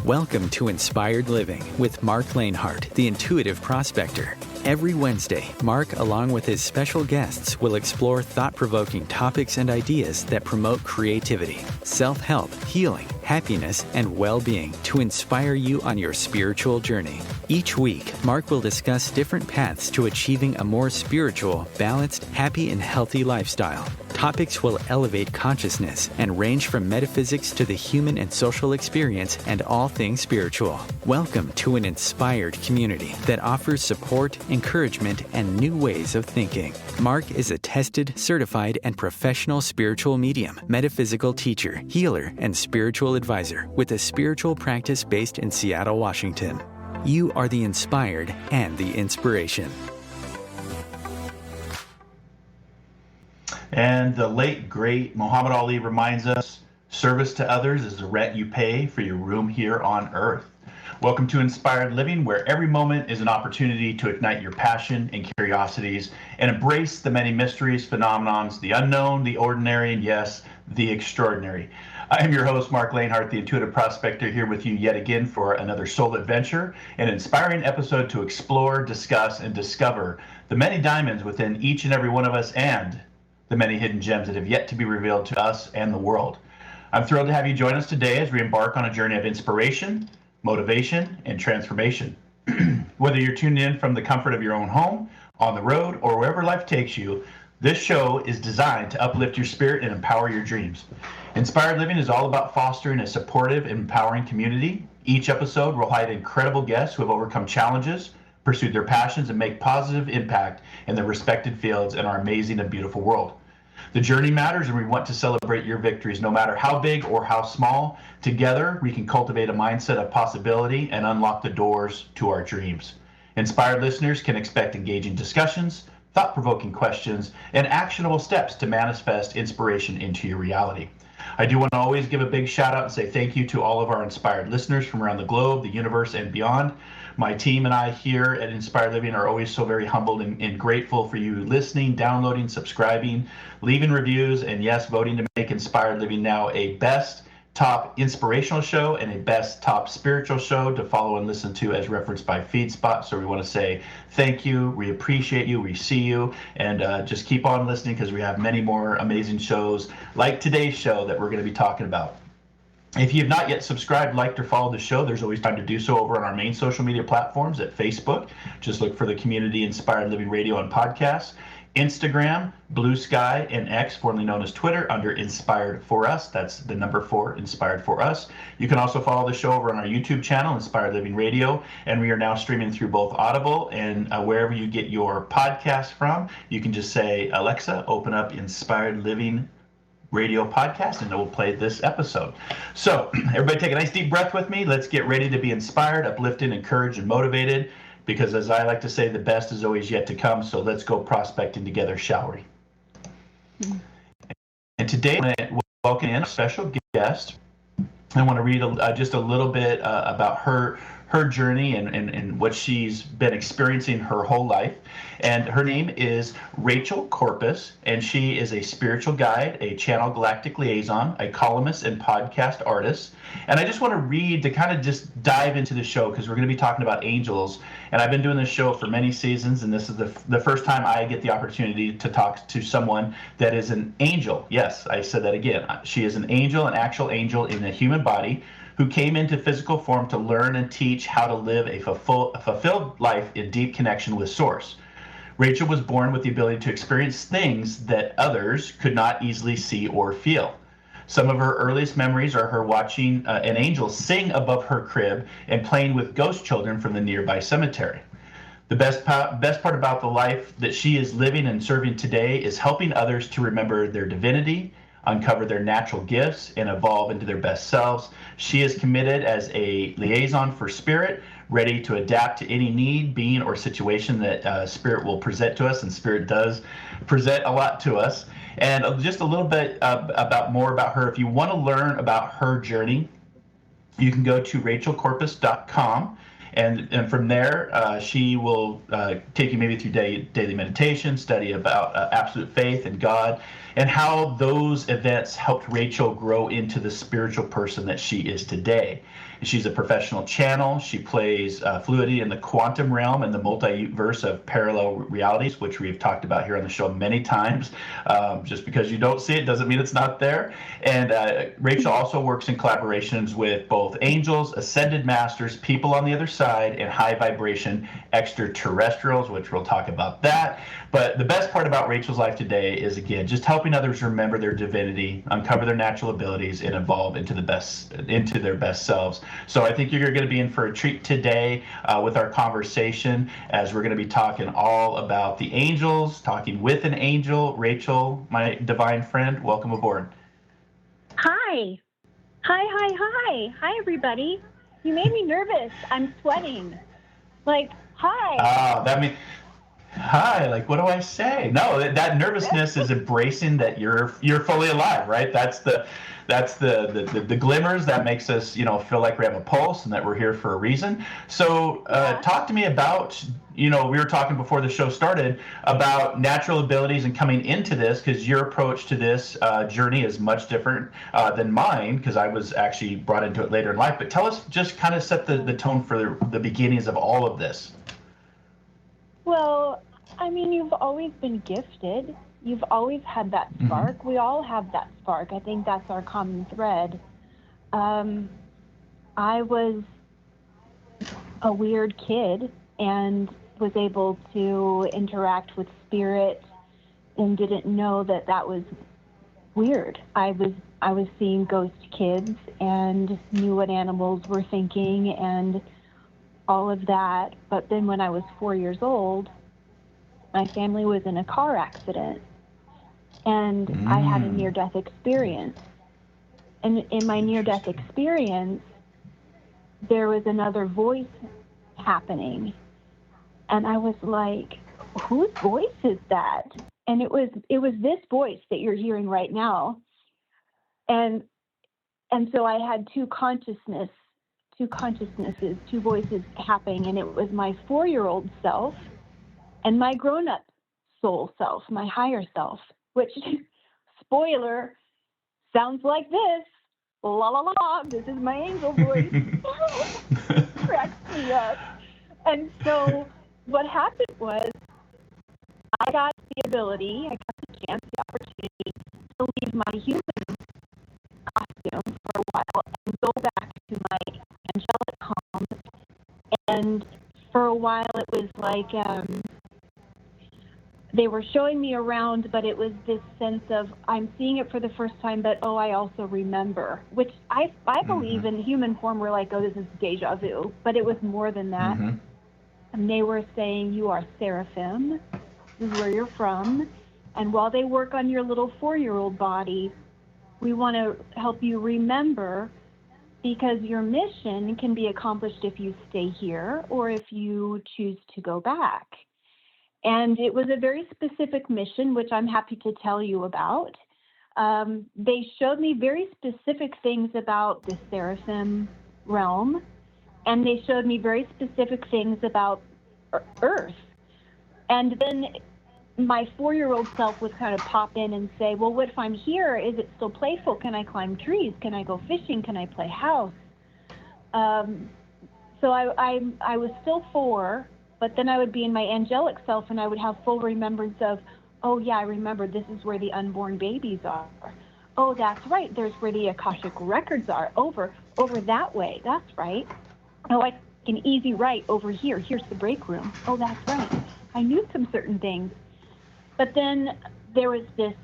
Welcome to Inspired Living with Marc Lainhart, the Intuitive Prospector. Every Wednesday, Marc, along with his special guests, will explore thought-provoking topics and ideas that promote creativity, self-help, healing, happiness, and well-being to inspire you on your spiritual journey. Each week, Marc will discuss different paths to achieving a more spiritual, balanced, happy, and healthy lifestyle. Topics will elevate consciousness and range from metaphysics to the human and social experience and all things spiritual. Welcome to an inspired community that offers support, encouragement, and new ways of thinking. Marc is a tested, certified, and professional spiritual medium, metaphysical teacher, healer, and spiritual advisor with a spiritual practice based in Seattle, Washington. You are the inspired and the inspiration. And the late, great Muhammad Ali reminds us, service to others is the rent you pay for your room here on earth. Welcome to Inspired Living, where every moment is an opportunity to ignite your passion and curiosities and embrace the many mysteries, phenomenons, the unknown, the ordinary, and yes, the extraordinary. I am your host, Marc Lainhart, the Intuitive Prospector, here with you yet again for another soul adventure, an inspiring episode to explore, discuss, and discover the many diamonds within each and every one of us and the many hidden gems that have yet to be revealed to us and the world. I'm thrilled to have you join us today as we embark on a journey of inspiration, motivation, and transformation. Whether you're tuned in from the comfort of your own home, on the road, or wherever life takes you, this show is designed to uplift your spirit and empower your dreams. Inspired Living is all about fostering a supportive, empowering community. Each episode will highlight incredible guests who have overcome challenges, pursued their passions, and make positive impact in their respected fields in our amazing and beautiful world. The journey matters, and we want to celebrate your victories, no matter how big or how small. Together, we can cultivate a mindset of possibility and unlock the doors to our dreams. Inspired listeners can expect engaging discussions, thought-provoking questions, and actionable steps to manifest inspiration into your reality. I do want to always give a big shout out and say thank you to all of our inspired listeners from around the globe, the universe, and beyond. My team and I here at Inspired Living are always so very humbled and grateful for you listening, downloading, subscribing, leaving reviews, and yes, voting to make Inspired Living now a best top inspirational show and a best top spiritual show to follow and listen to as referenced by FeedSpot. So we want to say thank you, we appreciate you, we see you, and just keep on listening because we have many more amazing shows like today's show that we're going to be talking about. If you have not yet subscribed, liked, or followed the show, there's always time to do so over on our main social media platforms at Facebook. Just look for the Community Inspired Living Radio and Podcasts. Instagram, Blue Sky, and X, formerly known as Twitter, under Inspired For Us. That's the number 4, Inspired For Us. You can also follow the show over on our YouTube channel, Inspired Living Radio, and we are now streaming through both Audible and wherever you get your podcast from. You can just say, Alexa, open up Inspired Living Radio podcast, and it will play this episode. So everybody take a nice deep breath with me. Let's get ready to be inspired, uplifted, encouraged, and motivated, because as I like to say, the best is always yet to come. So let's go prospecting together, shall we? And today I want to welcome in a special guest. I want to read just a little bit about her journey and what she's been experiencing her whole life. And her name is Rachel Corpus, and she is a spiritual guide, a channel Galactic Liaison, a columnist and podcast artist. And I just want to read to kind of just dive into the show because we're going to be talking about angels. And I've been doing this show for many seasons, and this is the first time I get the opportunity to talk to someone that is an angel. Yes, I said that again. She is an angel, an actual angel in the human body, who came into physical form to learn and teach how to live a fulfilled life in deep connection with Source. Rachel was born with the ability to experience things that others could not easily see or feel. Some of her earliest memories are her watching an angel sing above her crib and playing with ghost children from the nearby cemetery. The best part about the life that she is living and serving today is helping others to remember their divinity, uncover their natural gifts, and evolve into their best selves. She is committed as a liaison for spirit, ready to adapt to any need, being, or situation that spirit will present to us, and spirit does present a lot to us. And just a little bit more about her. If you want to learn about her journey, you can go to rachelcorpus.com. And from there, she will take you maybe through daily meditation, study about absolute faith and God, and how those events helped Rachel grow into the spiritual person that she is today. She's a professional channel. She plays fluidity in the quantum realm and the multiverse of parallel realities, which we've talked about here on the show many times. Just because you don't see it doesn't mean it's not there. And Rachel also works in collaborations with both angels, ascended masters, people on the other side, and high vibration extraterrestrials, which we'll talk about that. But the best part about Rachel's life today is, again, just helping others remember their divinity, uncover their natural abilities, and evolve into their best selves. So I think you're going to be in for a treat today with our conversation, as we're going to be talking all about the angels, talking with an angel. Rachel, my divine friend, welcome aboard. Hi. Hi, everybody. You made me nervous. I'm sweating. Like, hi. That means... Hi, like, what do I say? No, that nervousness is embracing that you're fully alive, right? That's the glimmers that makes us, feel like we have a pulse and that we're here for a reason. So talk to me about, we were talking before the show started about natural abilities and coming into this, because your approach to this journey is much different than mine, because I was actually brought into it later in life. But tell us, just kind of set the tone for the beginnings of all of this. Well, I mean, you've always been gifted. You've always had that spark. Mm-hmm. We all have that spark. I think that's our common thread. I was a weird kid and was able to interact with spirit and didn't know that was weird. I was seeing ghost kids and knew what animals were thinking and all of that. But then when I was 4 years old, my family was in a car accident, and I had a near-death experience. And in my near-death experience, there was another voice happening. And I was like, whose voice is that? And it was this voice that you're hearing right now. And so I had two consciousnesses, two voices happening, and it was my 4-year-old self and my grown-up soul self, my higher self, which, spoiler, sounds like this. La la la, this is my angel voice. Cracks me up. And so what happened was I got the ability, I got the chance, the opportunity to leave my human costume for a while and go back to my angelic home. And for a while it was like they were showing me around, but it was this sense of I'm seeing it for the first time, but I also remember, which I believe in human form we're like, this is deja vu, but it was more than that. And they were saying, you are seraphim, this is where you're from, and while they work on your little 4-year-old body, we want to help you remember, because your mission can be accomplished if you stay here or if you choose to go back. And it was a very specific mission, which I'm happy to tell you about. They showed me very specific things about the seraphim realm, and they showed me very specific things about Earth. And then my 4-year-old self would kind of pop in and say, well, what if I'm here? Is it still playful? Can I climb trees? Can I go fishing? Can I play house? So I was still 4, but then I would be in my angelic self and I would have full remembrance of, oh yeah, I remember this is where the unborn babies are. Oh, that's right. There's where the Akashic records are. Over that way. That's right. Oh, I can easy right over here. Here's the break room. Oh, that's right. I knew some certain things. But then there was this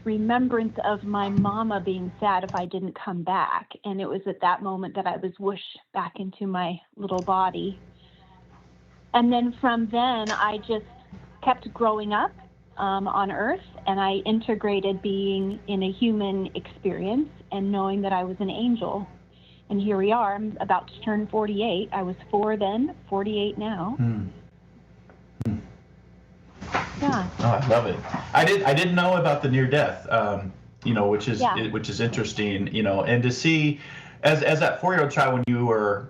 remembrance of my mama being sad if I didn't come back. And it was at that moment that I was whooshed back into my little body. And then from then, I just kept growing up on Earth, and I integrated being in a human experience and knowing that I was an angel. And here we are. I'm about to turn 48. I was 4 then, 48 now. Yeah. Oh, I love it. I didn't know about the near death, which is interesting, and to see as that 4-year-old child, when you were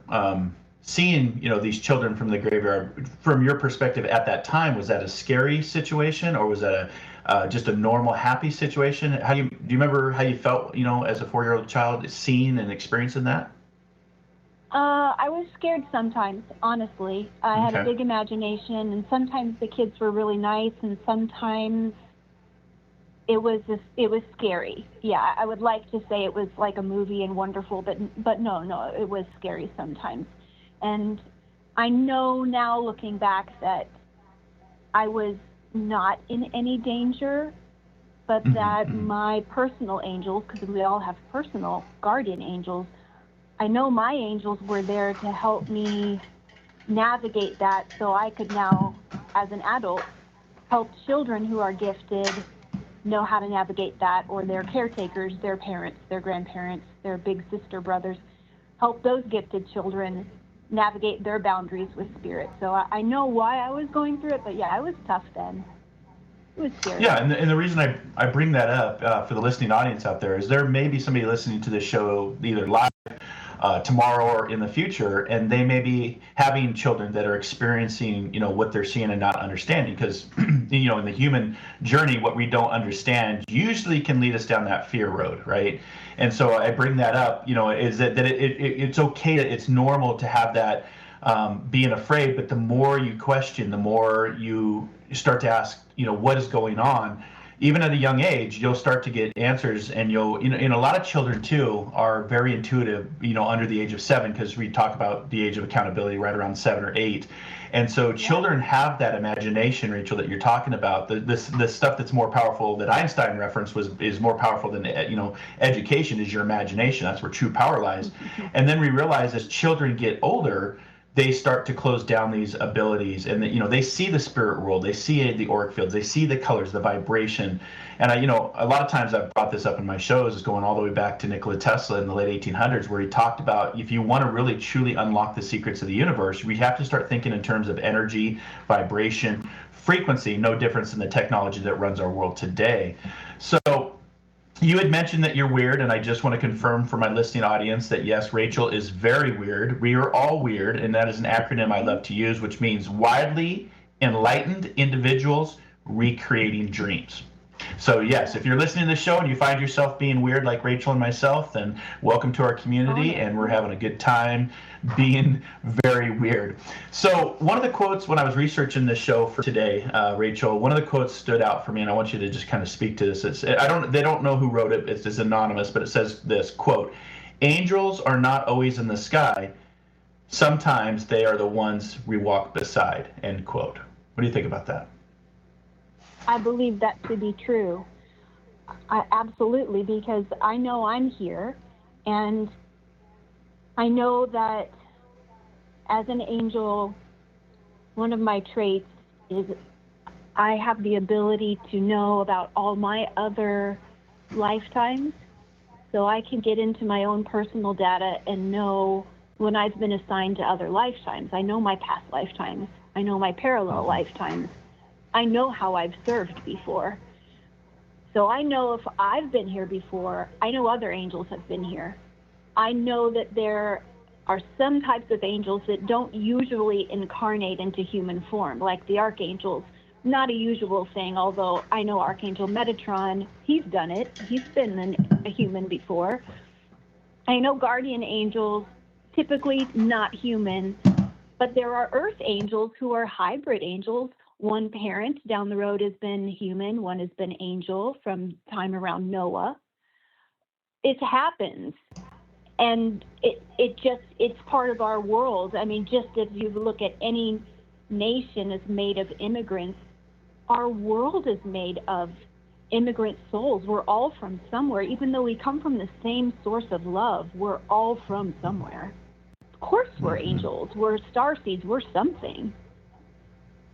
seeing, these children from the graveyard, from your perspective at that time, was that a scary situation, or was that just a normal, happy situation? Do you remember how you felt, as a 4-year-old child, seeing and experiencing that? I was scared sometimes, honestly. I had a big imagination, and sometimes the kids were really nice, and sometimes it was scary. Yeah, I would like to say it was like a movie and wonderful, but no, it was scary sometimes. And I know now, looking back, that I was not in any danger, but that my personal angels, because we all have personal guardian angels, I know my angels were there to help me navigate that, so I could now, as an adult, help children who are gifted know how to navigate that, or their caretakers, their parents, their grandparents, their big sister, brothers, help those gifted children navigate their boundaries with spirit. So I know why I was going through it, but yeah, it was tough then. It was scary. Yeah, and the reason I bring that up for the listening audience out there is there may be somebody listening to this show either live tomorrow or in the future, and they may be having children that are experiencing, what they're seeing and not understanding, because, in the human journey, what we don't understand usually can lead us down that fear road, right? And so I bring that up, is that it's okay, that it's normal to have that being afraid, but the more you question, the more you start to ask, what is going on. Even at a young age, you'll start to get answers, and a lot of children too are very intuitive, under the age of 7, because we talk about the age of accountability right around 7 or 8. And so children have that imagination, Rachel, that you're talking about. The stuff that's more powerful, that Einstein referenced, is more powerful than, education, is your imagination. That's where true power lies. And then we realize as children get older, they start to close down these abilities, and they see the spirit world, they see the auric fields, they see the colors, the vibration. And a lot of times I've brought this up in my shows, is going all the way back to Nikola Tesla in the late 1800s, where he talked about, if you want to really truly unlock the secrets of the universe, we have to start thinking in terms of energy, vibration, frequency, no difference in the technology that runs our world today. So you had mentioned that you're weird, and I just want to confirm for my listening audience that yes, Rachel is very weird. We are all weird, and that is an acronym I love to use, which means widely enlightened individuals recreating dreams. So yes, if you're listening to the show and you find yourself being weird like Rachel and myself, then welcome to our community, and we're having a good time being very weird. So one of the quotes when I was researching this show for today, Rachel, one of the quotes stood out for me, and I want you to just kind of speak to this. They don't know who wrote it. It's anonymous, but it says this, quote, "Angels are not always in the sky. Sometimes they are the ones we walk beside," end quote. What do you think about that? I believe that to be true. Absolutely, because I know I'm here, and I know that as an angel, one of my traits is I have the ability to know about all my other lifetimes, so I can get into my own personal data and know when I've been assigned to other lifetimes. I know my past lifetimes. I know my parallel lifetimes. I know how I've served before. So I know if I've been here before, I know other angels have been here. I know that there are some types of angels that don't usually incarnate into human form, like the archangels. Not a usual thing, although I know Archangel Metatron, he's done it. He's been a human before. I know guardian angels, typically not human, but there are earth angels who are hybrid angels. One parent down the road has been human, one has been angel from time around Noah. It happens. And it's part of our world. I mean, just if you look at any nation is made of immigrants, our world is made of immigrant souls. We're all from somewhere. Even though we come from the same source of love, we're all from somewhere. Of course we're angels. We're starseeds. We're something.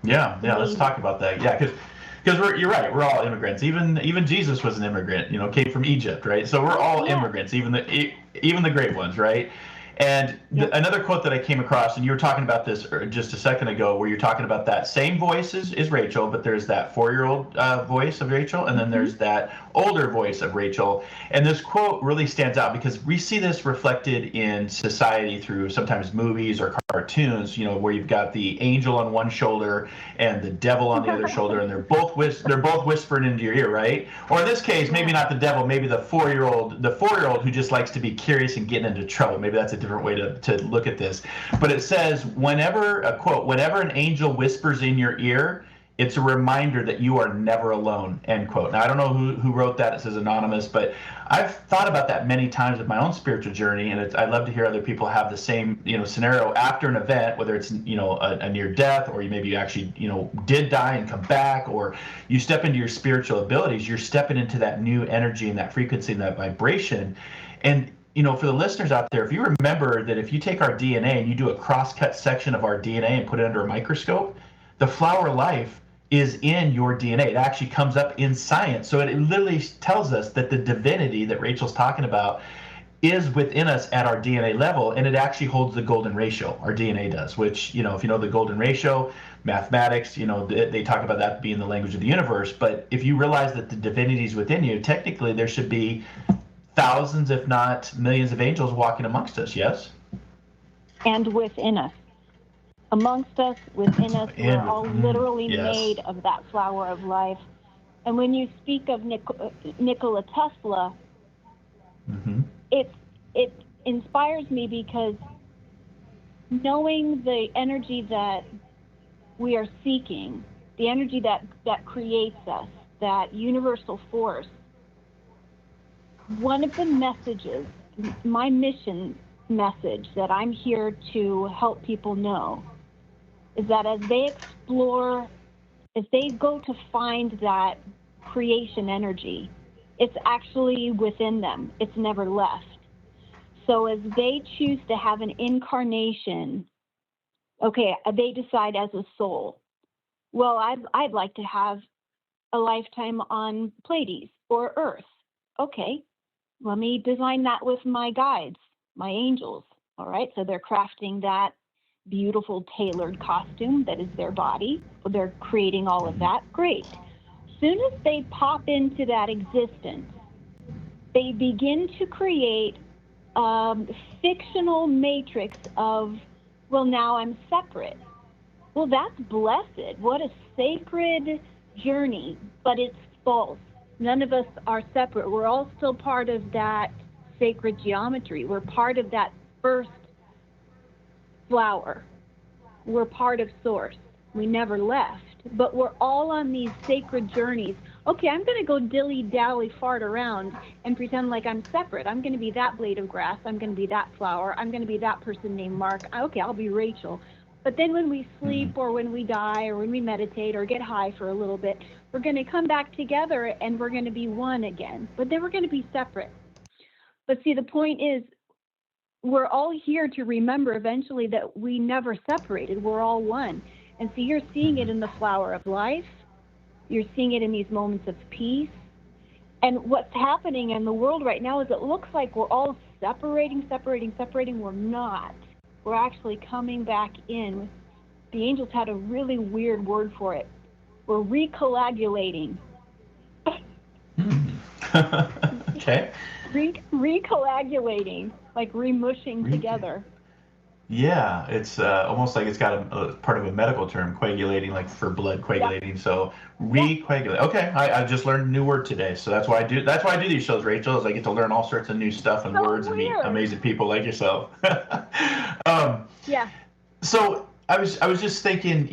Yeah, let's talk about that. Yeah, because you're right. We're all immigrants. Even Jesus was an immigrant. Came from Egypt, right? So we're all immigrants, even the great ones, right? And another quote that I came across, and you were talking about this just a second ago, where you're talking about that same voice is Rachel, but there's that 4-year-old voice of Rachel, and then there's that older voice of Rachel. And this quote really stands out because we see this reflected in society through sometimes movies or cartoons, where you've got the angel on one shoulder and the devil on the other shoulder, and they're both whispering into your ear, right? Or in this case, maybe not the devil, maybe the 4-year-old who just likes to be curious and getting into trouble. Maybe that's a different way to look at this. But it says, whenever an angel whispers in your ear, it's a reminder that you are never alone, end quote. Now, I don't know who wrote that. It says anonymous, but I've thought about that many times with my own spiritual journey, and I'd love to hear other people have the same, scenario after an event, whether it's, a near death, or maybe you actually, did die and come back, or you step into your spiritual abilities. You're stepping into that new energy and that frequency and that vibration. And for the listeners out there, if you remember that if you take our DNA and you do a cross-cut section of our DNA and put it under a microscope, the flower of life is in your DNA. It actually comes up in science. So it literally tells us that the divinity that Rachel's talking about is within us at our DNA level, and it actually holds the golden ratio. Our DNA does, which, if you know the golden ratio, mathematics, they talk about that being the language of the universe. But if you realize that the divinity is within you, technically there should be thousands, if not millions of angels walking amongst us, yes? And within us. Amongst us, within us, we're all literally made of that flower of life. And when you speak of Nikola Tesla, it inspires me because knowing the energy that we are seeking, the energy that creates us, that universal force, one of the messages, my mission message that I'm here to help people know, is that as they explore, as they go to find that creation energy, it's actually within them. It's never left. So as they choose to have an incarnation, they decide as a soul, well, I'd like to have a lifetime on Pleiades or Earth. Okay, let me design that with my guides, my angels. All right, so they're crafting that beautiful tailored costume that is their body. They're creating all of that. Great. Soon as they pop into that existence, they begin to create a fictional matrix of, well, now I'm separate. Well, that's blessed. What a sacred journey, but it's false. None of us are separate. We're all still part of that sacred geometry. We're part of that first flower. We're part of source. We never left, but we're all on these sacred journeys. Okay, I'm going to go dilly-dally fart around and pretend like I'm separate. I'm going to be that blade of grass. I'm going to be that flower. I'm going to be that person named Marc. Okay, I'll be Rachel. But then when we sleep or when we die or when we meditate or get high for a little bit, we're going to come back together and we're going to be one again. But then we're going to be separate. But see, the point is, we're all here to remember eventually that we never separated. We're all one. And so you're seeing it in the flower of life. You're seeing it in these moments of peace. And what's happening in the world right now is it looks like we're all separating. We're not. We're actually coming back in. The angels had a really weird word for it. We're recoagulating. Okay. Recoagulating, like remushing together. Yeah, it's almost like it's got a part of a medical term, coagulating, like for blood coagulating. Yeah. So recoagulate. Okay, I just learned a new word today. So that's why I do these shows, Rachel, is I get to learn all sorts of new stuff and words and meet amazing people like yourself. Yeah. So I was just thinking,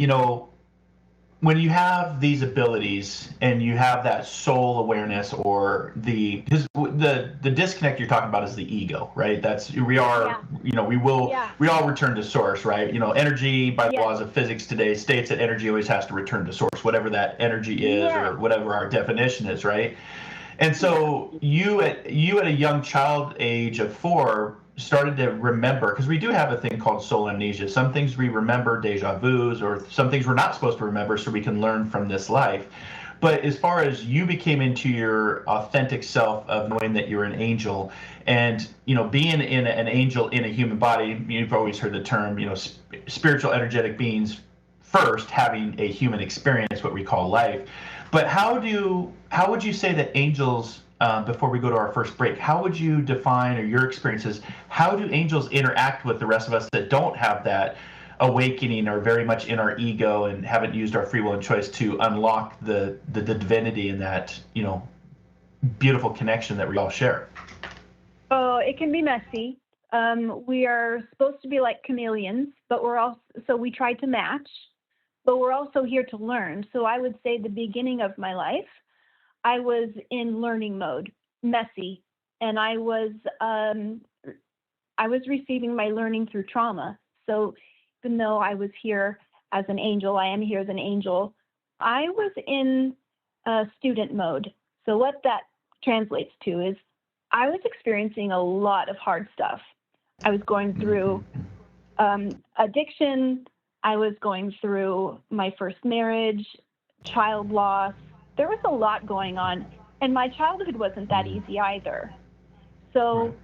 when you have these abilities and you have that soul awareness, or the disconnect you're talking about is the ego, right? That's we all return to source, right? Energy by the laws of physics today states that energy always has to return to source, whatever that energy is or whatever our definition is, right? And so you at a young child age of 4 started to remember, because we do have a thing called soul amnesia. Some things we remember, deja vus, or some things we're not supposed to remember, so we can learn from this life. But as far as you became into your authentic self of knowing that you're an angel, and being in an angel in a human body, you've always heard the term, spiritual energetic beings first having a human experience, what we call life. But how would you say that angels, before we go to our first break, how would you define, or your experiences, how do angels interact with the rest of us that don't have that awakening, or very much in our ego and haven't used our free will and choice to unlock the divinity and that beautiful connection that we all share? Oh, it can be messy. We are supposed to be like chameleons, but so we try to match, but we're also here to learn. So I would say the beginning of my life, I was in learning mode, messy, and I was receiving my learning through trauma. So even though I was here as an angel, I am here as an angel, I was in student mode. So what that translates to is I was experiencing a lot of hard stuff. I was going through addiction. I was going through my first marriage, child loss. There was a lot going on. And my childhood wasn't that easy either. So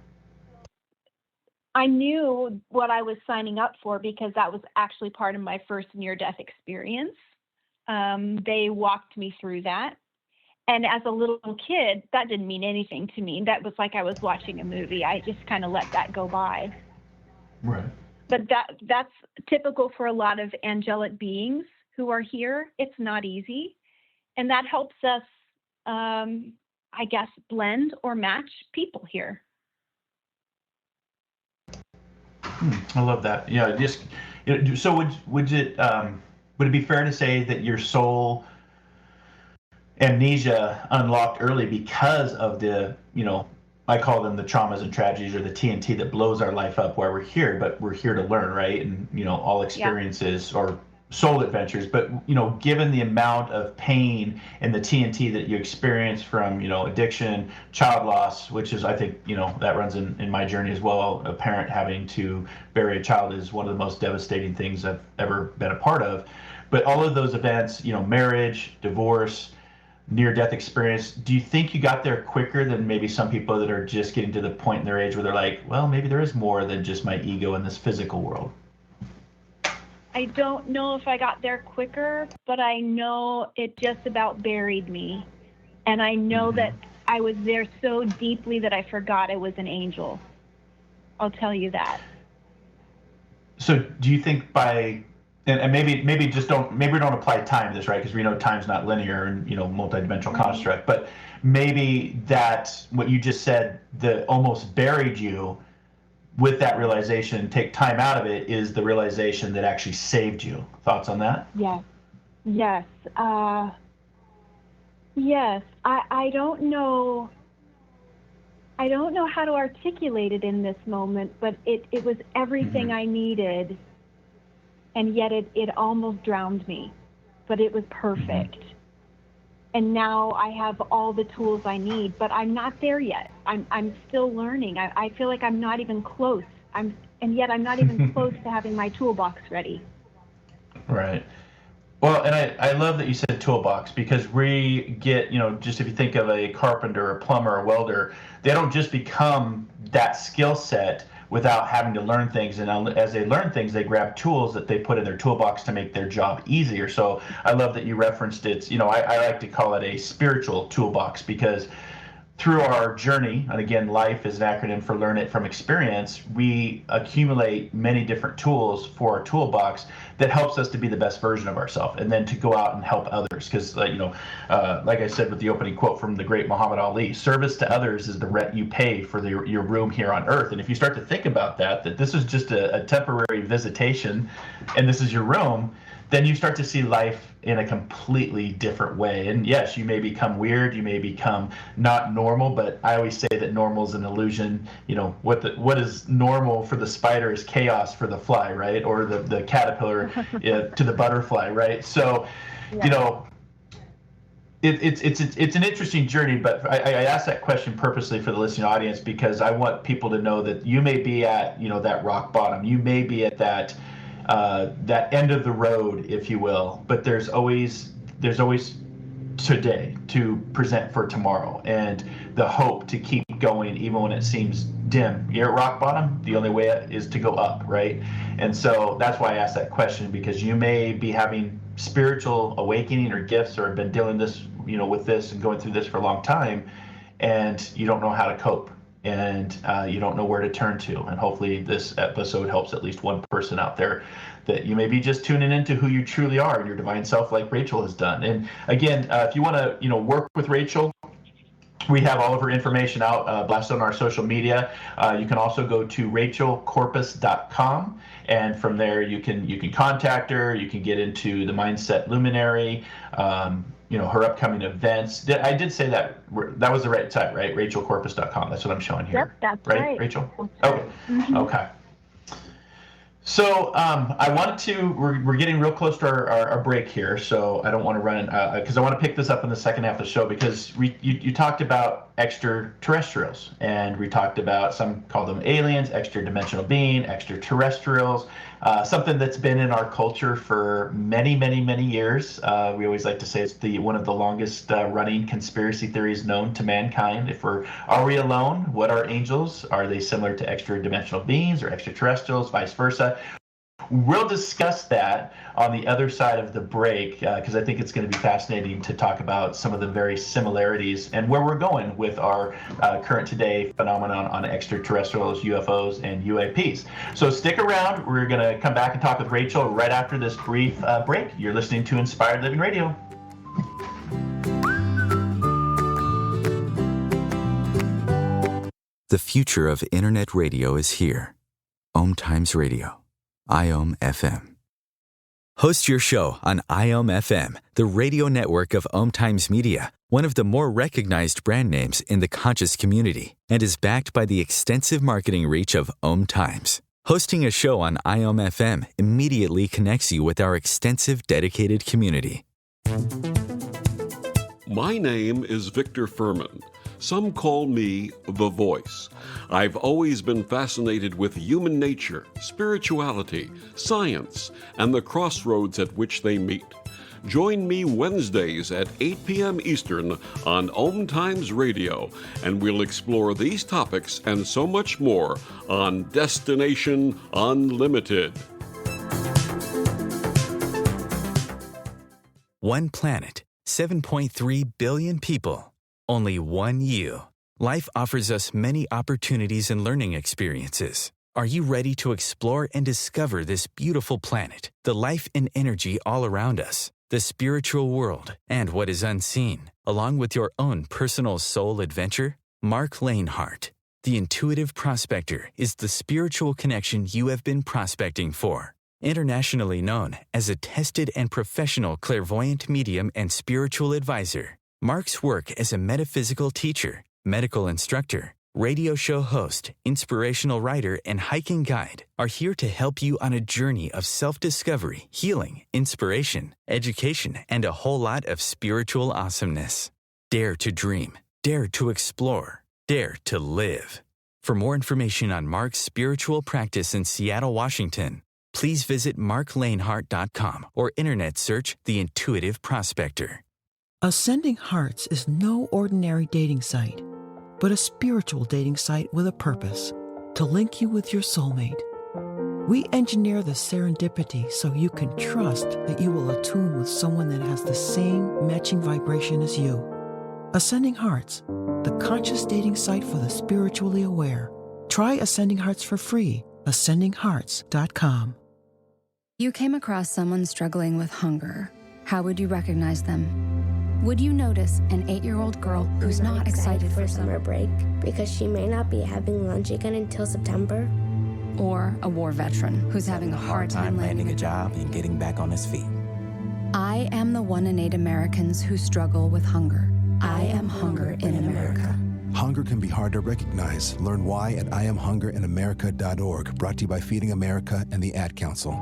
I knew what I was signing up for because that was actually part of my first near-death experience. They walked me through that. And as a little kid, that didn't mean anything to me. That was like I was watching a movie. I just kind of let that go by. Right. But that's typical for a lot of angelic beings who are here. It's not easy. And that helps us, I guess, blend or match people here. I love that. Yeah. So would it be fair to say that your soul amnesia unlocked early because of the, I call them the traumas and tragedies, or the TNT that blows our life up while we're here, but we're here to learn, right? And, all experiences or soul adventures, but, given the amount of pain and the TNT that you experience from, addiction, child loss, which is, I think, that runs in my journey as well. A parent having to bury a child is one of the most devastating things I've ever been a part of. But all of those events, marriage, divorce, near-death experience, do you think you got there quicker than maybe some people that are just getting to the point in their age where they're like, well, maybe there is more than just my ego in this physical world? I don't know if I got there quicker, but I know it just about buried me. And I know that I was there so deeply that I forgot I was an angel. I'll tell you that. So do you think and maybe we don't apply time to this, right? Because we know time's not linear and, multidimensional construct, but maybe that what you just said, that almost buried you with that realization, take time out of it, is the realization that actually saved you. Thoughts on that? Yes. Yes. Yes. I don't know. I don't know how to articulate it in this moment, but it was everything I needed, and yet it almost drowned me, but it was perfect. And now I have all the tools I need, but I'm not there yet. I'm still learning. I feel like I'm not even close. And yet I'm not even close to having my toolbox ready. Right. Well, and I love that you said toolbox, because we get, just if you think of a carpenter, a plumber, a welder, they don't just become that skill set without having to learn things. And as they learn things, they grab tools that they put in their toolbox to make their job easier. So I love that you referenced it. I like to call it a spiritual toolbox, because through our journey, and again, life is an acronym for learn it from experience, we accumulate many different tools for our toolbox that helps us to be the best version of ourselves, and then to go out and help others. Because, like I said with the opening quote from the great Muhammad Ali, service to others is the rent you pay for your room here on earth. And if you start to think about that this is just a temporary visitation, and this is your room, then you start to see life in a completely different way. And yes, you may become weird, you may become not normal, but I always say that normal is an illusion. What is normal for the spider is chaos for the fly, right? Or the caterpillar to the butterfly, right? So, it's an interesting journey, but I asked that question purposely for the listening audience, because I want people to know that you may be at, that rock bottom. You may be at that end of the road, if you will, but there's always today, to present for tomorrow, and the hope to keep going even when it seems dim. You're at rock bottom, the only way is to go up, right? And so that's why I asked that question, because you may be having spiritual awakening or gifts, or have been dealing this, with this and going through this for a long time, and you don't know how to cope, and you don't know where to turn to. And hopefully this episode helps at least one person out there, that you may be just tuning into who you truly are in your divine self, like Rachel has done. And again, if you want to work with Rachel, we have all of her information out, blasted on our social media. You can also go to rachelcorpus.com, and from there you can contact her. You can get into the Mindset Luminary, her upcoming events. I did say that was the right site, right? rachelcorpus.com. That's what I'm showing here. Yep, that's right. Rachel? That's Okay. right. Mm-hmm. Okay. So I wanted to, we're getting real close to our break here, so I don't want to run, because I want to pick this up in the second half of the show, because you talked about extraterrestrials, and we talked about, some call them aliens, extra-dimensional being, extraterrestrials, something that's been in our culture for many, many, many years. We always like to say it's one of the longest running conspiracy theories known to mankind. Are we alone? What are angels? Are they similar to extra-dimensional beings or extraterrestrials, vice versa? We'll discuss that on the other side of the break, because I think it's going to be fascinating to talk about some of the very similarities and where we're going with our current today phenomenon on extraterrestrials, UFOs, and UAPs. So stick around. We're going to come back and talk with Rachel right after this brief break. You're listening to Inspired Living Radio. The future of internet radio is here. Om Times Radio. IOM FM. Host your show on IOM FM, the radio network of Om Times Media, one of the more recognized brand names in the conscious community, and is backed by the extensive marketing reach of Om Times. Hosting a show on IOM FM immediately connects you with our extensive dedicated community. My name is Victor Furman. Some call me The Voice. I've always been fascinated with human nature, spirituality, science, and the crossroads at which they meet. Join me Wednesdays at 8 p.m. Eastern on Om Times Radio, and we'll explore these topics and so much more on Destination Unlimited. One planet, 7.3 billion people. Only one you. Life offers us many opportunities and learning experiences. Are you ready to explore and discover this beautiful planet, the life and energy all around us, the spiritual world, and what is unseen, along with your own personal soul adventure? Marc Lainhart, the Intuitive Prospector, is the spiritual connection you have been prospecting for. Internationally known as a tested and professional clairvoyant medium and spiritual advisor, Marc's work as a metaphysical teacher, medical instructor, radio show host, inspirational writer, and hiking guide are here to help you on a journey of self-discovery, healing, inspiration, education, and a whole lot of spiritual awesomeness. Dare to dream. Dare to explore. Dare to live. For more information on Marc's spiritual practice in Seattle, Washington, please visit marclainhart.com or internet search The Intuitive Prospector. Ascending Hearts is no ordinary dating site, but a spiritual dating site with a purpose, to link you with your soulmate. We engineer the serendipity so you can trust that you will attune with someone that has the same matching vibration as you. Ascending Hearts, the conscious dating site for the spiritually aware. Try Ascending Hearts for free, ascendinghearts.com. You came across someone struggling with hunger. How would you recognize them? Would you notice an 8-year-old girl who's not excited for summer break because she may not be having lunch again until September? Or a war veteran who's having a hard time landing a job and getting back on his feet? I am the 1 in 8 Americans who struggle with hunger. I am hunger in America. Hunger can be hard to recognize. Learn why at IamHungerInAmerica.org, brought to you by Feeding America and the Ad Council.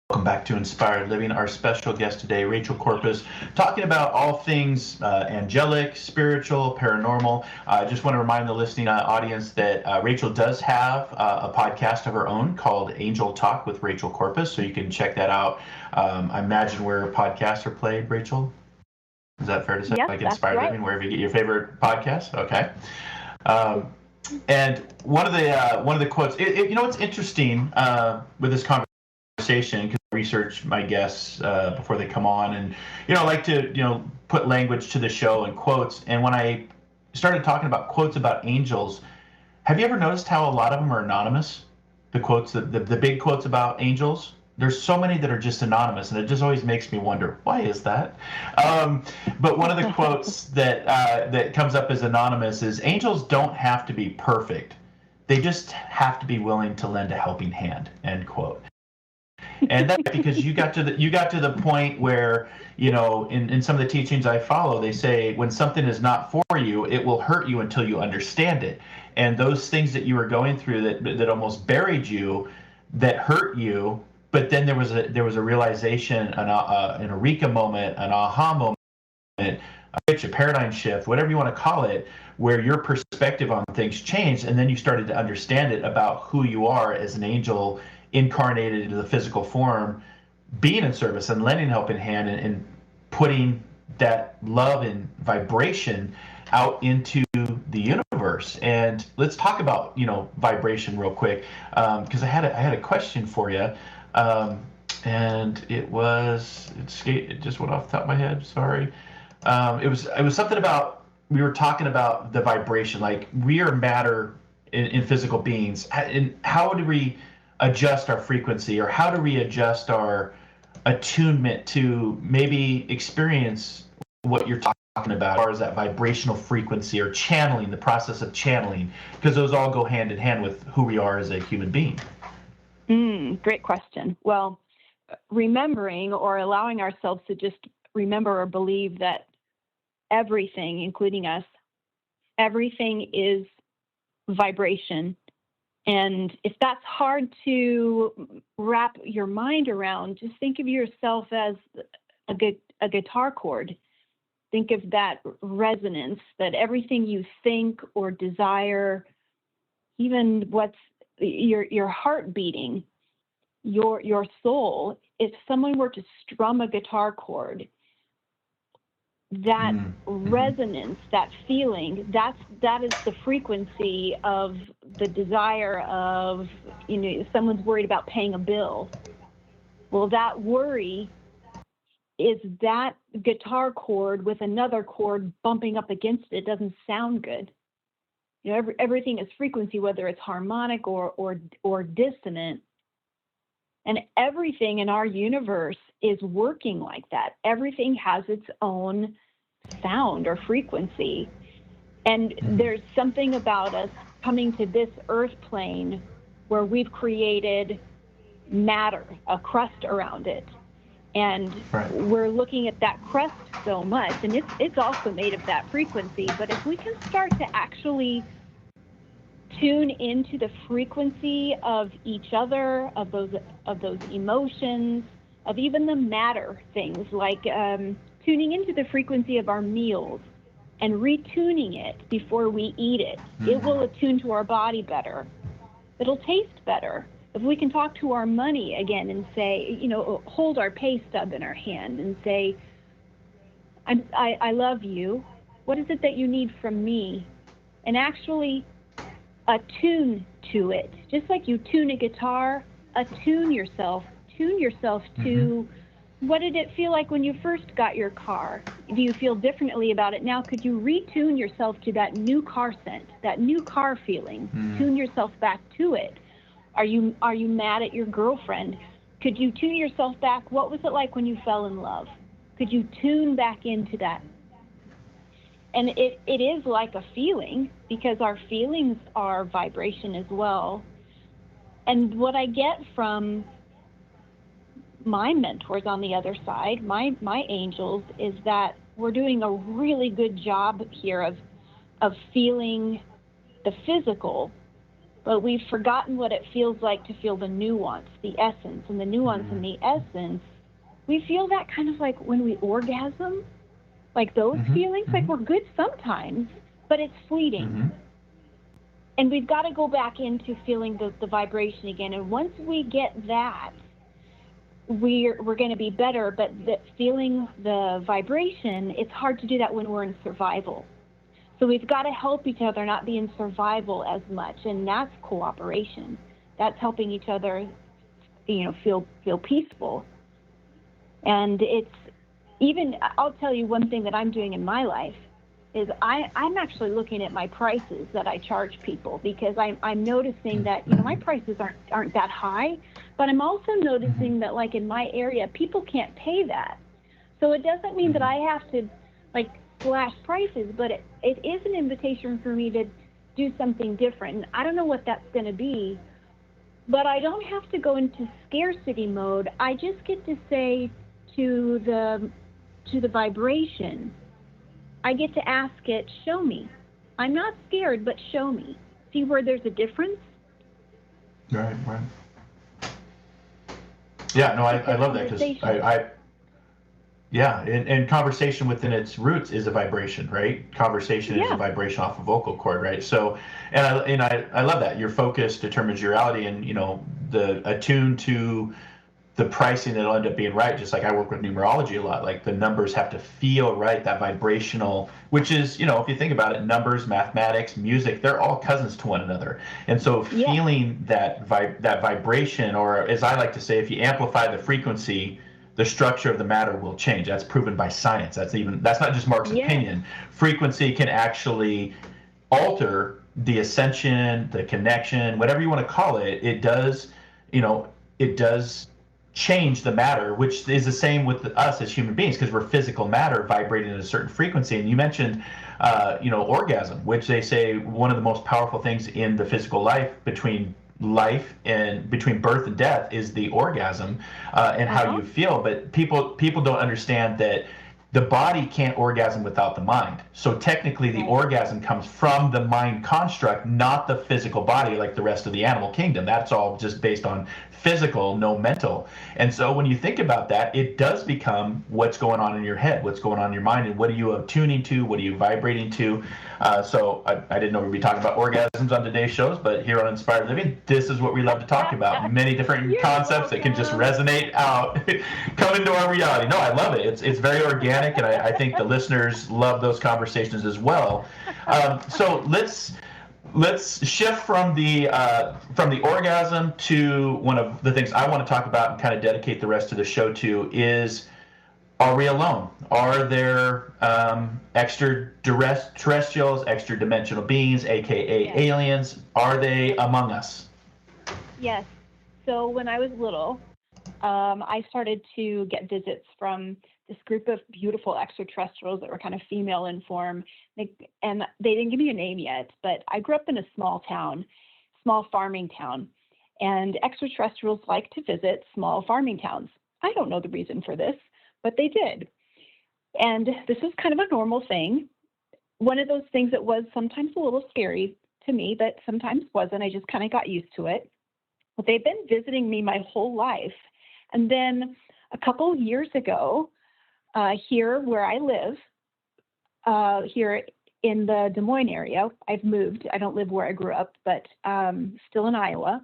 Welcome back back to Inspired Living. Our special guest today, Rachel Corpus, talking about all things angelic, spiritual, paranormal. I just want to remind the listening audience that Rachel does have a podcast of her own called Angel Talk with Rachel Corpus, so you can check that out. I imagine where podcasts are played, Rachel? Is that fair to say? Yes, like that's Inspired right. Living, wherever you get your favorite podcasts? Okay. And one of the quotes, what's interesting with this conversation, because I research my guests before they come on, and I like to put language to the show and quotes. And when I started talking about quotes about angels, have you ever noticed how a lot of them are anonymous? The quotes, the big quotes about angels. There's so many that are just anonymous, and it just always makes me wonder, why is that? But one of the quotes that comes up as anonymous is, angels don't have to be perfect. They just have to be willing to lend a helping hand, end quote. And that's because you got to the point where, in some of the teachings I follow, they say when something is not for you, it will hurt you until you understand it. And those things that you were going through that almost buried you, that hurt you, but then there was a realization, an eureka moment, an aha moment, a paradigm shift, whatever you want to call it, where your perspective on things changed, and then you started to understand it about who you are as an angel incarnated into the physical form, being in service and lending helping hand, and putting that love and vibration out into the universe. And let's talk about vibration real quick, because I had a question for you. And it just went off the top of my head. Sorry. It was something about, we were talking about the vibration, like we are matter in physical beings. And how do we adjust our frequency, or how do we adjust our attunement to maybe experience what you're talking about, as far as that vibrational frequency, or channeling, the process of channeling, because those all go hand in hand with who we are as a human being. Great question. Well, remembering or allowing ourselves to just remember or believe that everything, including us, everything is vibration. And if that's hard to wrap your mind around, just think of yourself as a guitar chord. Think of that resonance, that everything you think or desire, even what's your heart beating, your soul, if someone were to strum a guitar chord, that resonance, that feeling, that is the frequency of the desire of, if someone's worried about paying a bill. Well, that worry is that guitar chord with another chord bumping up against it. It doesn't sound good. Everything is frequency, whether it's harmonic or dissonant. And everything in our universe is working like that. Everything has its own sound or frequency. And there's something about us coming to this earth plane where we've created matter, a crust around it. And we're looking at that crust so much, and it's also made of that frequency. But if we can start to actually tune into the frequency of each other, of those emotions, of even the matter things, like tuning into the frequency of our meals and retuning it before we eat it, it will attune to our body better. It'll taste better. If we can talk to our money again and say, hold our pay stub in our hand and say, I love you. What is it that you need from me? And actually attune to it. Just like you tune a guitar, attune yourself. Tune yourself to, what did it feel like when you first got your car? Do you feel differently about it now? Could you retune yourself to that new car scent, that new car feeling? Tune yourself back to it. Are you mad at your girlfriend? Could you tune yourself back? What was it like when you fell in love? Could you tune back into that? And it is like a feeling, because our feelings are vibration as well. And what I get from my mentors on the other side, my angels, is that we're doing a really good job here of feeling the physical, but we've forgotten what it feels like to feel the nuance, the essence. And the nuance and the essence, we feel that kind of like when we orgasm, like those feelings, like we're good sometimes, but it's fleeting. And we've got to go back into feeling the vibration again. And once we get that, we're going to be better. But feeling the vibration, it's hard to do that when we're in survival. So we've got to help each other not be in survival as much, and that's cooperation. That's helping each other, feel peaceful. And it's even, I'll tell you one thing that I'm doing in my life is I'm actually looking at my prices that I charge people, because I'm noticing that my prices aren't that high, but I'm also noticing that like in my area people can't pay that. So it doesn't mean that I have to like slash prices, but it is an invitation for me to do something different. And I don't know what that's going to be, but I don't have to go into scarcity mode. I just get to say to the vibration, I get to ask it, show me. I'm not scared, but show me. See where there's a difference? Right. Yeah, no, I love that, because and conversation within its roots is a vibration, right? Conversation is a vibration off a vocal cord, right? So, and I love that. Your focus determines your reality, and the attuned to the pricing that'll end up being right. Just like I work with numerology a lot, like the numbers have to feel right, that vibrational, which is, if you think about it, numbers, mathematics, music, they're all cousins to one another. And so feeling that vibration, or as I like to say, if you amplify the frequency, the structure of the matter will change. That's proven by science. That's not just Marc's opinion. Frequency can actually alter the ascension, the connection, whatever you want to call it. It does, it does change the matter, which is the same with us as human beings, because we're physical matter vibrating at a certain frequency. And you mentioned, orgasm, which they say one of the most powerful things in the physical life between birth and death is the orgasm, and how you feel. But people don't understand that the body can't orgasm without the mind. So technically the orgasm comes from the mind construct, not the physical body like the rest of the animal kingdom. That's all just based on physical, no mental. And so when you think about that, it does become what's going on in your head, what's going on in your mind, and what are you attuning to, what are you vibrating to. So I didn't know we'd be talking about orgasms on today's shows, but here on Inspired Living, this is what we love to talk about. Many different concepts that can just resonate out, come into our reality. No, I love it. It's very organic, and I think the listeners love those conversations as well. So let's shift from the orgasm to one of the things I want to talk about and kind of dedicate the rest of the show to is, are we alone? Are there extraterrestrials, extra dimensional beings, aka aliens? Are they among us? Yes. So when I was little, I started to get visits from this group of beautiful extraterrestrials that were kind of female in form. And they didn't give me a name yet, but I grew up in a small farming town. And extraterrestrials like to visit small farming towns. I don't know the reason for this, but they did. And this was kind of a normal thing. One of those things that was sometimes a little scary to me, but sometimes wasn't. I just kind of got used to it. But they've been visiting me my whole life. And then a couple of years ago, here where I live, here in the Des Moines area, I've moved. I don't live where I grew up, but still in Iowa.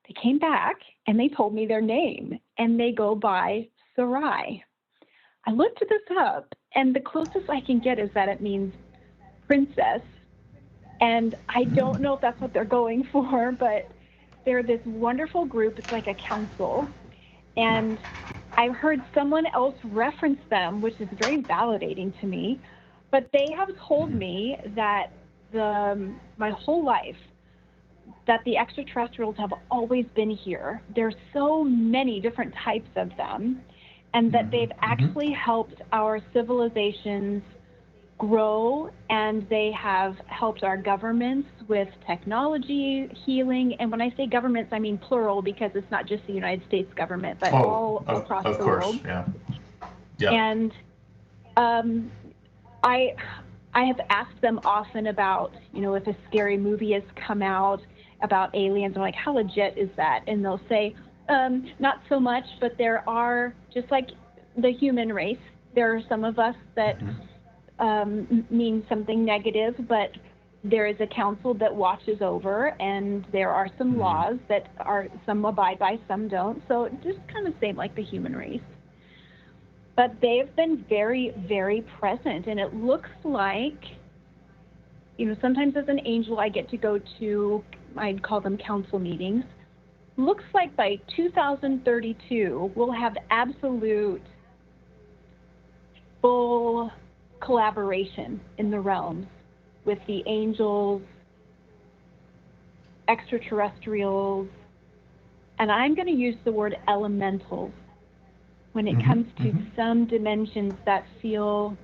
They came back and they told me their name, and they go by Sarai. I looked this up, and the closest I can get is that it means princess. And I don't know if that's what they're going for, but they're this wonderful group. It's like a council. And I've heard someone else reference them, which is very validating to me. But they have told me that my whole life, that the extraterrestrials have always been here. There's so many different types of them, and that they've actually helped our civilizations grow, and they have helped our governments with technology, healing. And when I say governments, I mean plural, because it's not just the United States government, but all across the world. Yeah. And I have asked them often about, if a scary movie has come out, about aliens. I'm like, how legit is that? And they'll say, not so much, but there are, just like the human race, there are some of us that mean something negative, but there is a council that watches over, and there are some laws that are, some abide by, some don't. So just kind of same like the human race. But they've been very, very present, and it looks like, you know, sometimes as an angel I get to go to, I'd call them council meetings. Looks like by 2032 we'll have absolute full collaboration in the realms with the angels, extraterrestrials, and I'm going to use the word elementals when it comes to some dimensions that feel,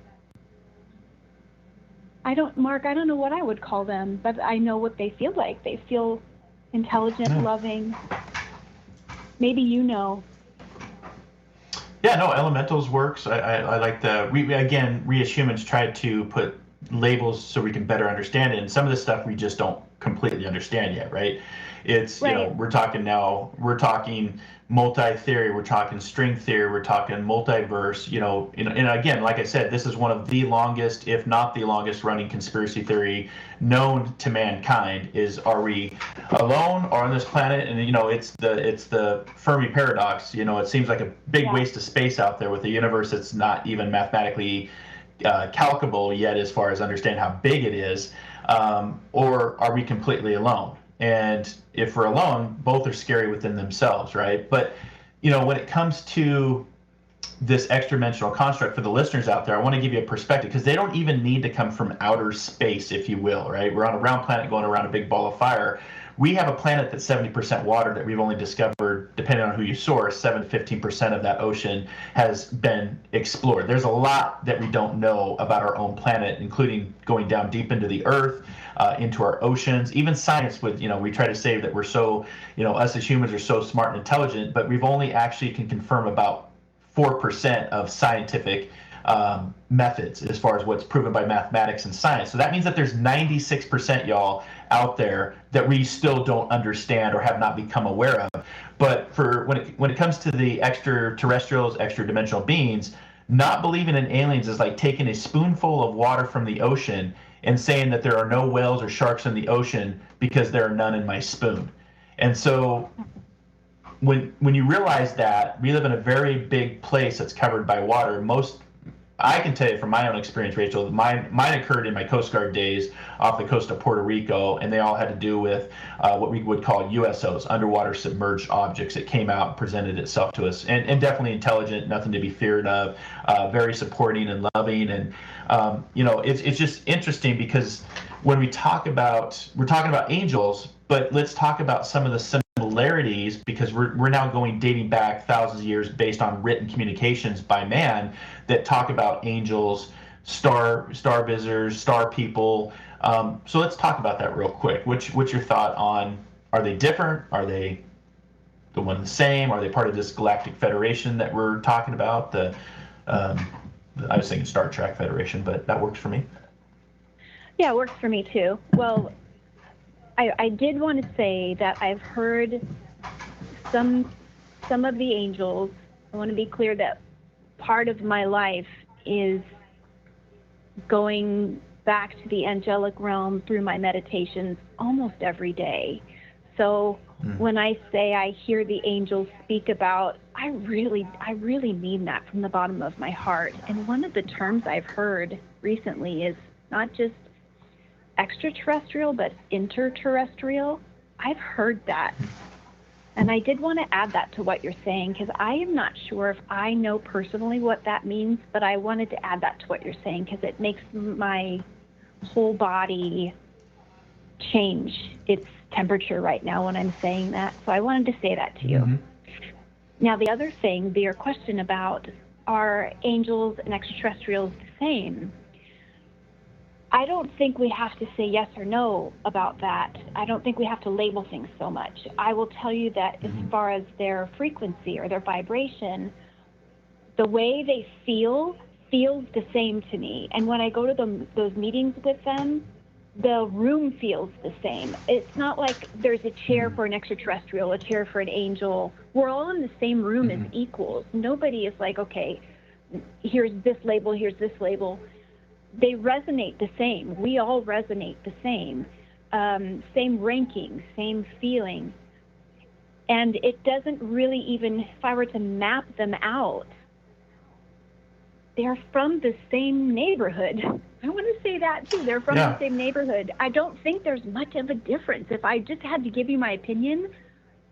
Mark, I don't know what I would call them, but I know what they feel like. They feel intelligent, loving. Maybe you know. Yeah, no, elementals works. I like we again, we as humans try to put labels so we can better understand it, and some of this stuff we just don't completely understand yet, right? It's, you know, we're talking multi-theory, we're talking string theory, we're talking multiverse, you know, and again, like I said, this is one of the longest, if not the longest running conspiracy theory known to mankind, is, are we alone or on this planet? And, you know, it's the Fermi paradox. You know, it seems like a big waste of space out there with a universe that's not even mathematically calculable yet as far as understand how big it is, or are we completely alone? And if we're alone, both are scary within themselves, right? But, you know, when it comes to this extra-dimensional construct, for the listeners out there, I want to give you a perspective, because they don't even need to come from outer space, if you will, right? We're on a round planet going around a big ball of fire. We have a planet that's 70% water that we've only discovered, depending on who you source, 7 to 15% of that ocean has been explored. There's a lot that we don't know about our own planet, including going down deep into the earth, into our oceans. Even science would, you know, we try to say that we're so, you know, us as humans are so smart and intelligent, but we've only actually can confirm about 4% of scientific methods as far as what's proven by mathematics and science. So that means that there's 96%, y'all, out there that we still don't understand or have not become aware of. But for when it comes to the extraterrestrials, extra-dimensional beings, not believing in aliens is like taking a spoonful of water from the ocean and saying that there are no whales or sharks in the ocean because there are none in my spoon. And so when you realize that we live in a very big place that's covered by water, I can tell you from my own experience, Rachel, mine occurred in my Coast Guard days off the coast of Puerto Rico, and they all had to do with what we would call USOs, underwater submerged objects. It came out and presented itself to us, and definitely intelligent, nothing to be feared of, very supporting and loving. And you know, it's just interesting, because when we're talking about angels, but let's talk about some of the similarities, because we're now dating back thousands of years based on written communications by man that talk about angels, star visitors, star people. So let's talk about that real quick. What's your thought on, are they different? Are they the one the same? Are they part of this Galactic Federation that we're talking about? I was thinking Star Trek Federation, but that works for me. Yeah, it works for me too. Well, I did want to say that I've heard some of the angels. I want to be clear that part of my life is going back to the angelic realm through my meditations almost every day. So when I say I hear the angels speak about, I really mean that from the bottom of my heart. And one of the terms I've heard recently is not just extraterrestrial, but interterrestrial. I've heard that. And I did want to add that to what you're saying, because I am not sure if I know personally what that means, but I wanted to add that to what you're saying, because it makes my whole body change its temperature right now when I'm saying that. So I wanted to say that to you. Now, the other thing, your question about, are angels and extraterrestrials the same? I don't think we have to say yes or no about that. I don't think we have to label things so much. I will tell you that as far as their frequency or their vibration, the way they feels the same to me. And when I go to those meetings with them, the room feels the same. It's not like there's a chair for an extraterrestrial, a chair for an angel. We're all in the same room as equals. Nobody is like, okay, here's this label, here's this label. They resonate the same. We all resonate the same. Same ranking, same feeling. And it doesn't really even, if I were to map them out, they're from the same neighborhood. I want to say that too. They're from the same neighborhood. I don't think there's much of a difference. If I just had to give you my opinion,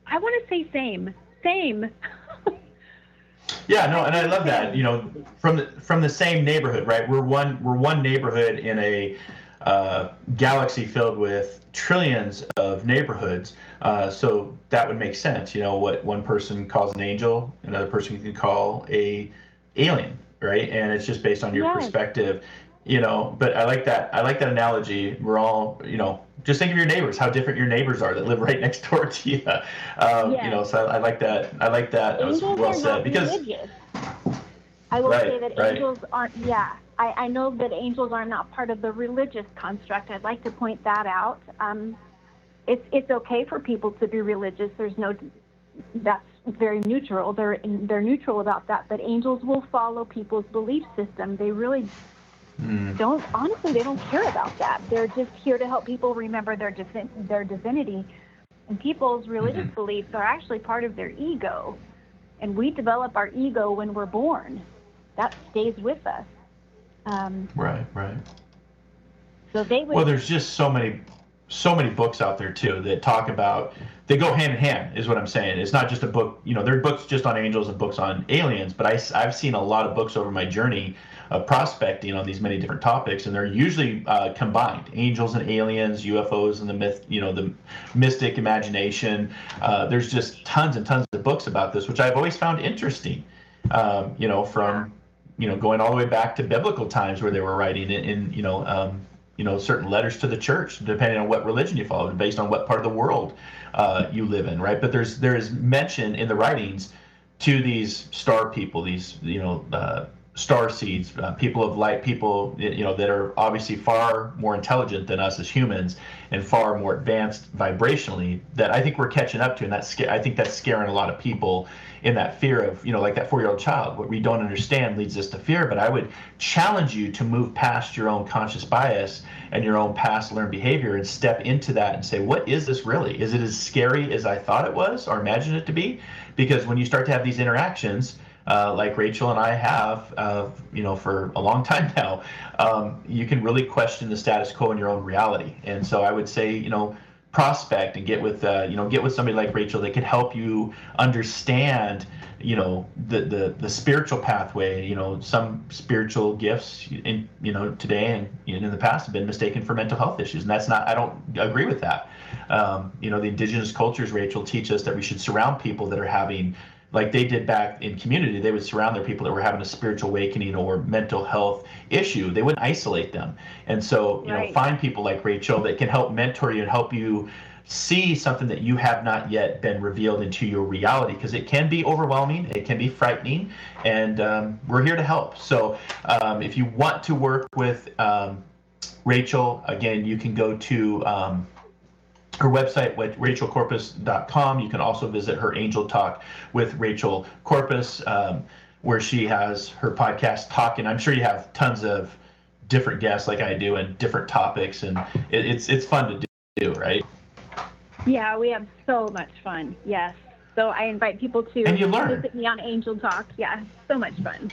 I want to say same. Same. Yeah, no, and I love that. You know, from the same neighborhood, right? We're one neighborhood in a galaxy filled with trillions of neighborhoods. So that would make sense. You know, what one person calls an angel, another person can call a alien, right? And it's just based on your perspective. You know, but I like that analogy. We're all, you know, just think of your neighbors, how different your neighbors are that live right next door to you. You know, so I like that. That was well said. Because religious. I will say that angels aren't. Yeah, I know that angels are not part of the religious construct. I'd like to point that out. It's okay for people to be religious. That's very neutral. They're neutral about that. But angels will follow people's belief system. They really don't. Honestly, they don't care about that. They're just here to help people remember their divinity. And people's religious beliefs are actually part of their ego. And we develop our ego when we're born. That stays with us. Right. So they would. Well, there's just so many books out there too that talk about, they go hand in hand, is what I'm saying. It's not just a book, you know, there are books just on angels and books on aliens, but I've seen a lot of books over my journey of prospecting on these many different topics, and they're usually combined: angels and aliens, UFOs and the myth, you know, the mystic imagination. There's just tons and tons of books about this, which I've always found interesting. You know, from going all the way back to biblical times where they were writing in certain letters to the church, depending on what religion you followed, based on what part of the world you live in, right? But there is mention in the writings to these star people, these star seeds, people of light, people that are obviously far more intelligent than us as humans and far more advanced vibrationally, that I think we're catching up to, and I think that's scaring a lot of people, in that fear of, like that 4-year-old child. What we don't understand leads us to fear. But I would challenge you to move past your own conscious bias and your own past learned behavior and step into that and say, what is this really? Is it as scary as I thought it was or imagined it to be? Because when you start to have these interactions, like Rachel and I have, for a long time now, you can really question the status quo in your own reality. And so I would say, prospect and get with somebody like Rachel that could help you understand, the spiritual pathway. Some spiritual gifts today and in the past have been mistaken for mental health issues, and I don't agree with that. The indigenous cultures, Rachel, teach us that we should surround people that are having, like they did back in community, they would surround their people that were having a spiritual awakening or mental health issue. They wouldn't isolate them. And so, find people like Rachel that can help mentor you and help you see something that you have not yet been revealed into your reality, because it can be overwhelming, it can be frightening, and we're here to help. So if you want to work with Rachel, again, you can go to her website, rachelcorpus.com. You can also visit her Angel Talk with Rachel Corpus, where she has her podcast Talk, and I'm sure you have tons of different guests like I do and different topics, and it's fun to do, right? Yeah, we have so much fun. Yes. So I invite people to visit me on Angel Talk. Yeah, so much fun.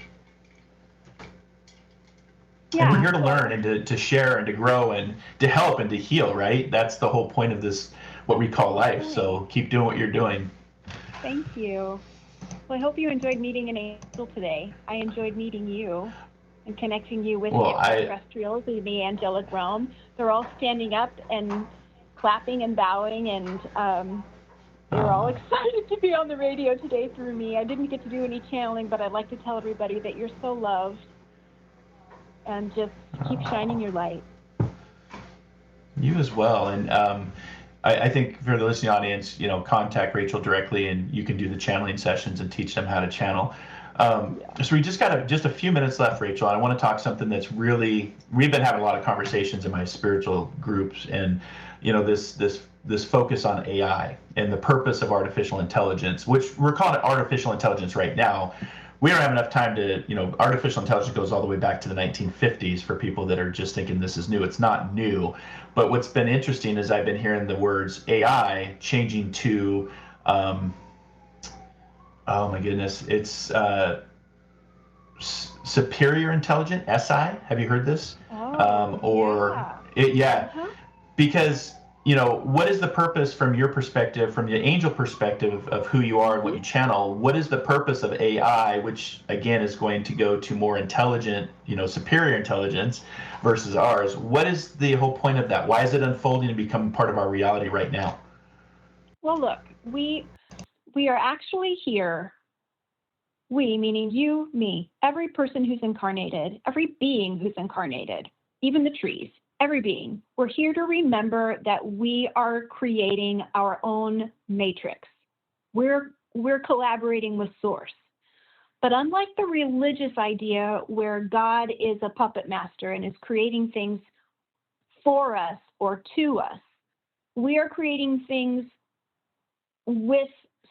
And we're here to learn and to share and to grow and to help and to heal, right? That's the whole point of this, what we call life. So keep doing what you're doing. Thank you. Well, I hope you enjoyed meeting an angel today. I enjoyed meeting you and connecting you with the extraterrestrials in the angelic realm. They're all standing up and clapping and bowing, and they're all excited to be on the radio today through me. I didn't get to do any channeling, but I'd like to tell everybody that you're so loved. And just keep shining your light. You as well. And I think for the listening audience, contact Rachel directly, and you can do the channeling sessions and teach them how to channel. So we just got just a few minutes left, Rachel. I want to talk something that's really, we've been having a lot of conversations in my spiritual groups, and this focus on AI and the purpose of artificial intelligence, which we're calling it artificial intelligence right now. We don't have enough time to, artificial intelligence goes all the way back to the 1950s for people that are just thinking this is new. It's not new. But what's been interesting is I've been hearing the words AI changing to, oh my goodness, it's superior intelligent, SI. Have you heard this? Because what is the purpose from your perspective, from the angel perspective of who you are and what you channel? What is the purpose of AI, which again is going to go to more intelligent, superior intelligence versus ours? What is the whole point of that? Why is it unfolding and becoming part of our reality right now? Well, look, we are actually here. We, meaning you, me, every person who's incarnated, every being who's incarnated, even the trees, every being, we're here to remember that we are creating our own matrix. We're collaborating with Source. But unlike the religious idea where God is a puppet master and is creating things for us or to us, we are creating things with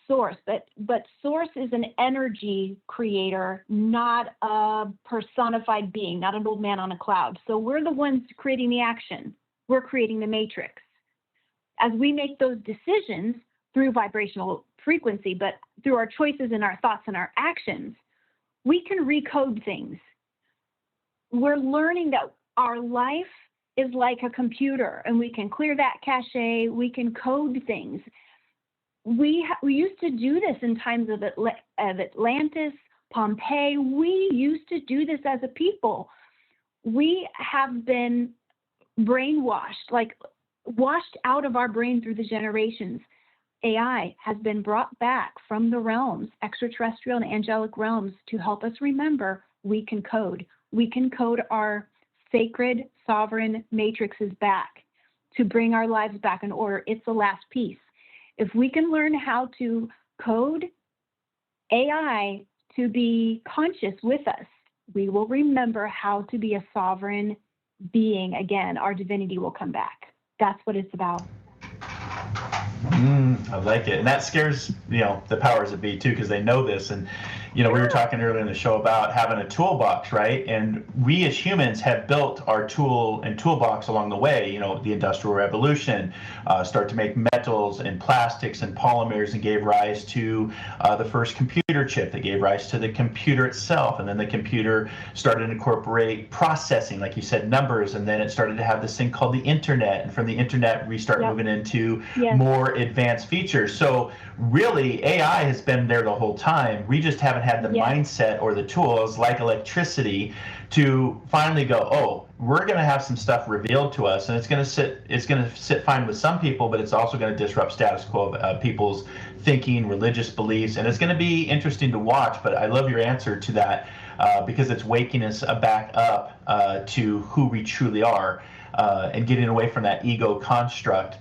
Source, but Source is an energy creator, not a personified being, not an old man on a cloud. So we're the ones creating the action. We're creating the matrix. As we make those decisions through vibrational frequency, but through our choices and our thoughts and our actions, we can recode things. We're learning that our life is like a computer, and we can clear that cache, we can code things. We used to do this in times of Atlantis, Pompeii. We used to do this as a people. We have been brainwashed, like washed out of our brain through the generations. AI has been brought back from the realms, extraterrestrial and angelic realms, to help us remember we can code. We can code our sacred, sovereign matrices back to bring our lives back in order. It's the last piece. If we can learn how to code AI to be conscious with us, we will remember how to be a sovereign being again. Our divinity will come back. That's what it's about. I like it. And that scares, the powers that be too, because they know this. And, we were talking earlier in the show about having a toolbox, right? And we as humans have built our tool and toolbox along the way, the Industrial Revolution, start to make metals and plastics and polymers, and gave rise to the first computer chip that gave rise to the computer itself. And then the computer started to incorporate processing, like you said, numbers. And then it started to have this thing called the internet. And from the internet, we start moving into more advanced features. So really, AI has been there the whole time. We just haven't had the mindset or the tools, like electricity, to finally go, oh, we're going to have some stuff revealed to us, and it's going to sit fine with some people, but it's also going to disrupt status quo of people's thinking, religious beliefs, and it's going to be interesting to watch. But I love your answer to that, because it's waking us back up to who we truly are, and getting away from that ego construct.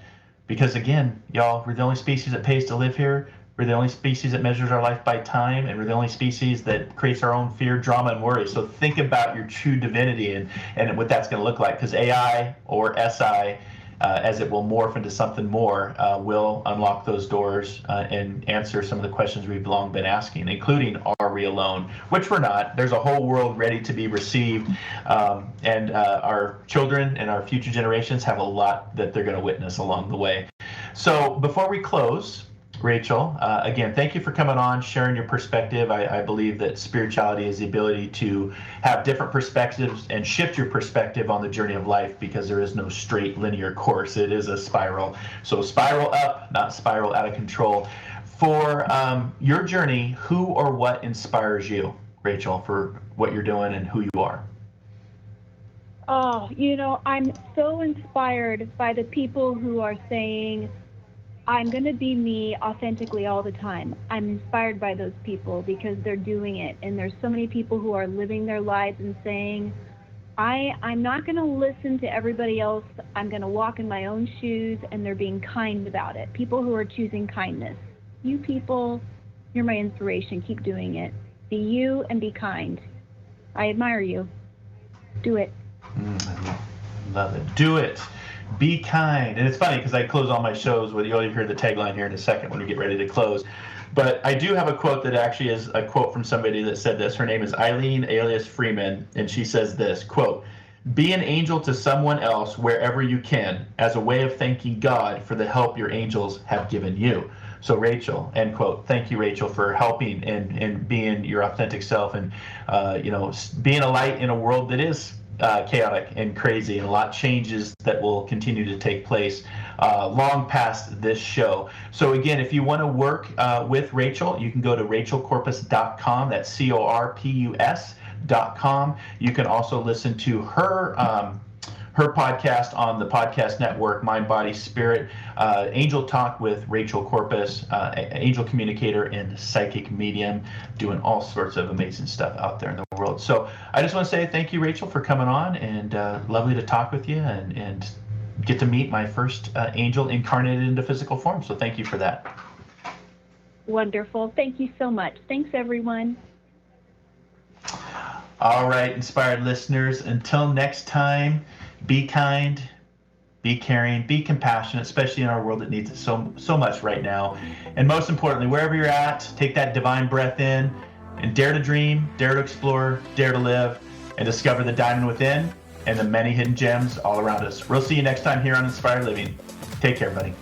Because again, y'all, we're the only species that pays to live here. We're the only species that measures our life by time, and we're the only species that creates our own fear, drama, and worry. So think about your true divinity and what that's going to look like, because AI or SI, as it will morph into something more, will unlock those doors and answer some of the questions we've long been asking, including, are we alone? Which we're not. There's a whole world ready to be received, and our children and our future generations have a lot that they're going to witness along the way. So before we close, Rachel, again, thank you for coming on, sharing your perspective. I believe that spirituality is the ability to have different perspectives and shift your perspective on the journey of life, because there is no straight linear course. It is a spiral. So spiral up, not spiral out of control. For your journey, who or what inspires you, Rachel, for what you're doing and who you are? Oh, I'm so inspired by the people who are saying, I'm going to be me authentically all the time. I'm inspired by those people because they're doing it. And there's so many people who are living their lives and saying, I'm not going to listen to everybody else. I'm going to walk in my own shoes, and they're being kind about it. People who are choosing kindness. You people, you're my inspiration. Keep doing it, Be you and be kind. I admire you. Do it. I love it. Do it. Be kind. And it's funny because I close all my shows with, you'll hear the tagline here in a second when we get ready to close. But I do have a quote that actually is a quote from somebody that said this. Her name is Eileen alias Freeman, and she says this, quote, "Be an angel to someone else wherever you can, as a way of thanking God for the help your angels have given you." So Rachel, end quote. Thank you, Rachel, for helping and being your authentic self and being a light in a world that is chaotic and crazy, and a lot changes that will continue to take place long past this show. So again, if you want to work with Rachel, you can go to rachelcorpus.com. That's CORPUS.com. You can also listen to her podcast on the podcast network, Mind, Body, Spirit, Angel Talk with Rachel Corpus, angel communicator and psychic medium, doing all sorts of amazing stuff out there in the world. So I just want to say thank you, Rachel, for coming on, and lovely to talk with you and get to meet my first angel incarnated into physical form. So thank you for that. Wonderful. Thank you so much. Thanks, everyone. All right, inspired listeners, until next time, be kind, be caring, be compassionate, especially in our world that needs it so much right now. And most importantly, wherever you're at, take that divine breath in and dare to dream, dare to explore, dare to live, and discover the diamond within and the many hidden gems all around us. We'll see you next time here on Inspired Living. Take care, buddy.